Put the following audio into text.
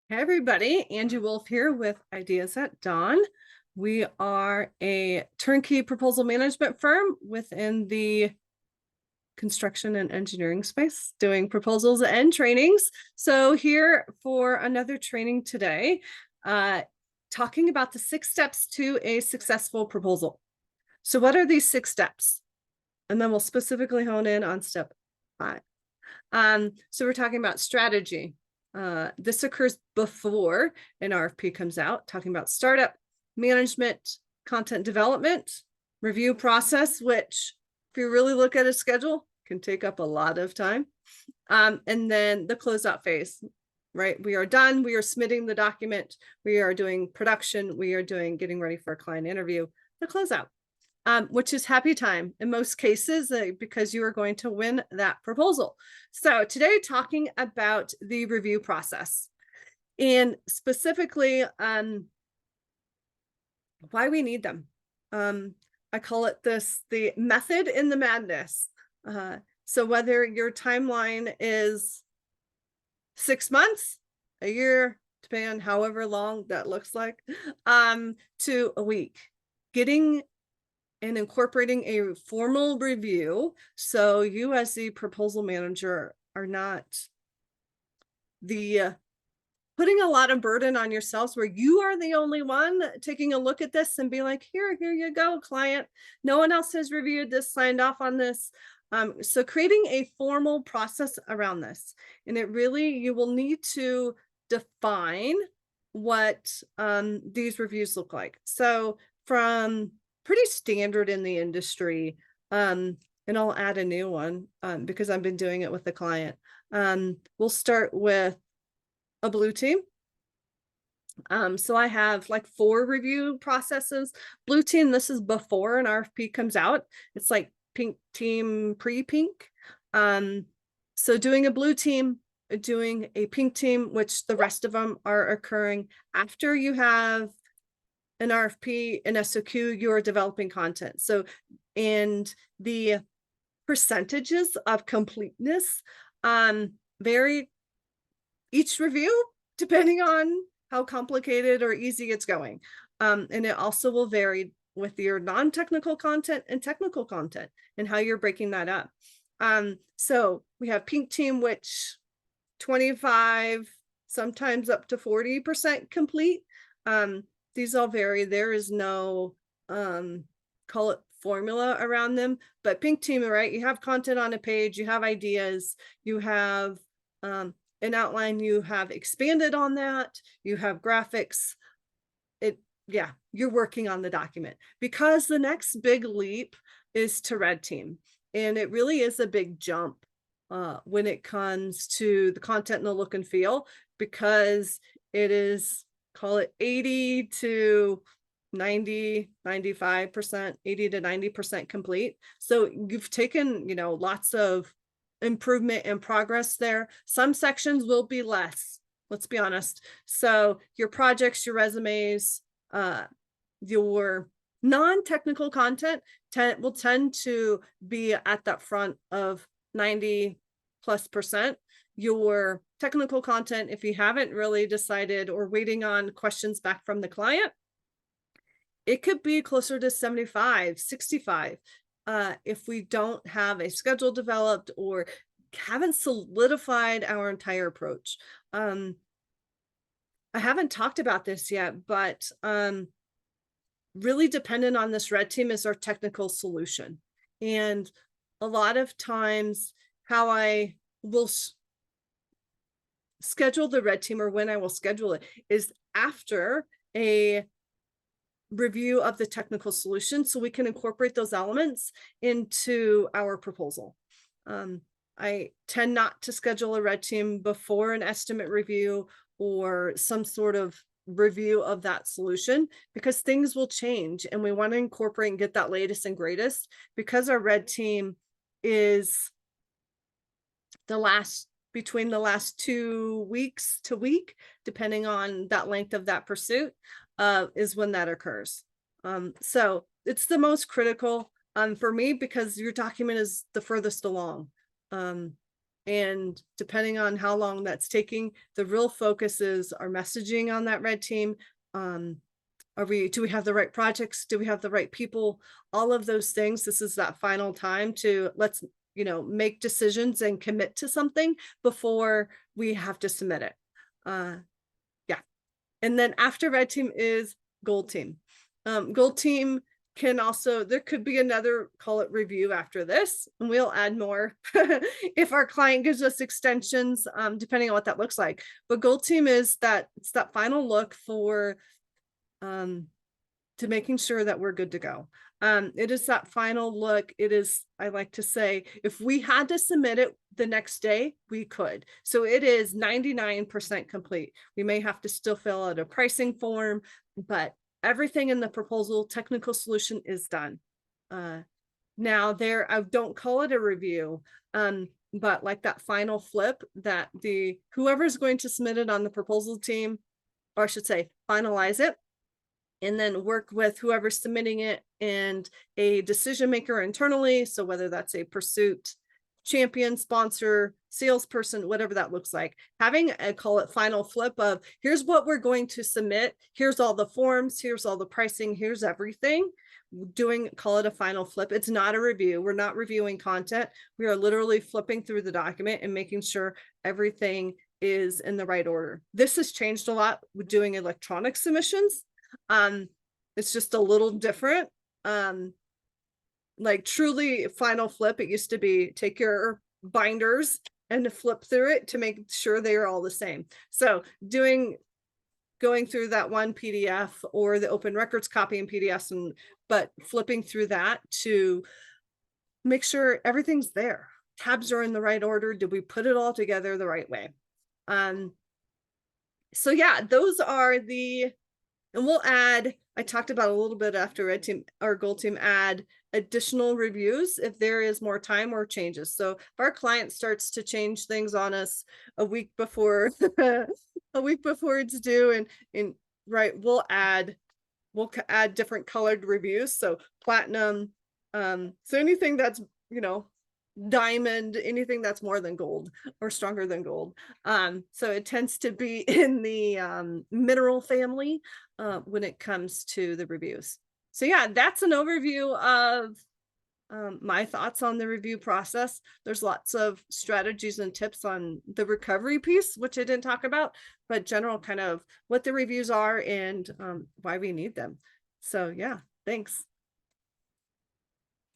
Hey everybody, Angie Wolf here with Ideas at Dawn. We are a turnkey proposal management firm within the construction and engineering space, doing proposals and trainings. So here for another training today, talking about the 6 steps to a successful proposal. So what are these 6 steps? And then we'll specifically hone in on step 5. So we're talking about strategy. This occurs before an RFP comes out, talking about startup, management, content development, review process, which if you really look at a schedule, can take up a lot of time. And then the closeout phase, right? We are done. We are submitting the document. We are doing production. We are doing getting ready for a client interview, the closeout. Which is happy time in most cases because you are going to win that proposal. So today talking about the review process and specifically why we need them. I call it the method in the madness. So whether your timeline is 6 months, a year, depending on however long that looks like, to a week, getting and incorporating a formal review. So you as the proposal manager are not putting a lot of burden on yourselves where you are the only one taking a look at this and be like, here you go, client. No one else has reviewed this, signed off on this. So creating a formal process around this. And you will need to define what these reviews look like. So from pretty standard in the industry, and I'll add a new one because I've been doing it with the client. We'll start with a blue team. So I have like 4 review processes. Blue team, this is before an RFP comes out. It's like pink team, pre-pink. So doing a blue team, doing a pink team, which the rest of them are occurring after you have an RFP, an SOQ, you're developing content. So, and the percentages of completeness vary each review depending on how complicated or easy it's going. And it also will vary with your non-technical content and technical content and how you're breaking that up. So we have pink team, which 25, sometimes up to 40% complete. These all vary. There is no call it formula around them, but pink team, right? You have content on a page, you have ideas, you have an outline, you have expanded on that, you have graphics. Yeah, you're working on the document because the next big leap is to red team. And it really is a big jump when it comes to the content and the look and feel, because it is, call it 80 to 90, 95%, 80 to 90% complete. So you've taken, lots of improvement and progress there. Some sections will be less, let's be honest. So your projects, your resumes, your non-technical content will tend to be at that front of 90+%. Your technical content, if you haven't really decided or waiting on questions back from the client, it could be closer to 75, 65. If we don't have a schedule developed or haven't solidified our entire approach. I haven't talked about this yet, but really dependent on this red team is our technical solution. And a lot of times how I will schedule the red team, or when I will schedule it, is after a review of the technical solution, so we can incorporate those elements into our proposal. I tend not to schedule a red team before an estimate review or some sort of review of that solution, because things will change and we want to incorporate and get that latest and greatest, because our red team is between the last 2 weeks to week, depending on that length of that pursuit, is when that occurs. So it's the most critical for me, because your document is the furthest along. And depending on how long that's taking, the real focus is our messaging on that red team. Do we have the right projects? Do we have the right people? All of those things. This is that final time to let's, make decisions and commit to something before we have to submit it. Yeah. And then after red team is gold team. Gold team can also, there could be another, call it review after this, and we'll add more if our client gives us extensions, depending on what that looks like. But gold team is that, it's that final look for to making sure that we're good to go. It is that final look. It is, I like to say, if we had to submit it the next day, we could. So it is 99% complete. We may have to still fill out a pricing form, but everything in the proposal technical solution is done. Now there, I don't call it a review, but like that final flip that whoever's going to submit it on the proposal team, or I should say finalize it, and then work with whoever's submitting it and a decision maker internally. So whether that's a pursuit champion, sponsor, salesperson, whatever that looks like, having a, call it final flip of here's what we're going to submit. Here's all the forms. Here's all the pricing. Here's everything. Call it a final flip. It's not a review. We're not reviewing content. We are literally flipping through the document and making sure everything is in the right order. This has changed a lot with doing electronic submissions. It's just a little different. Like truly final flip, it used to be take your binders and flip through it to make sure they are all the same. So going through that one PDF or the open records copy in PDFs, but flipping through that to make sure everything's there. Tabs are in the right order. Did we put it all together the right way? So yeah, those are and we'll add, I talked about a little bit after red team or gold team, add additional reviews if there is more time or changes. So if our client starts to change things on us a week before it's due, and right, we'll add different colored reviews. So platinum, so anything that's, diamond, anything that's more than gold or stronger than gold. So it tends to be in the mineral family when it comes to the reviews. So yeah, that's an overview of my thoughts on the review process. There's lots of strategies and tips on the recovery piece, which I didn't talk about, but general kind of what the reviews are and why we need them. So yeah, thanks.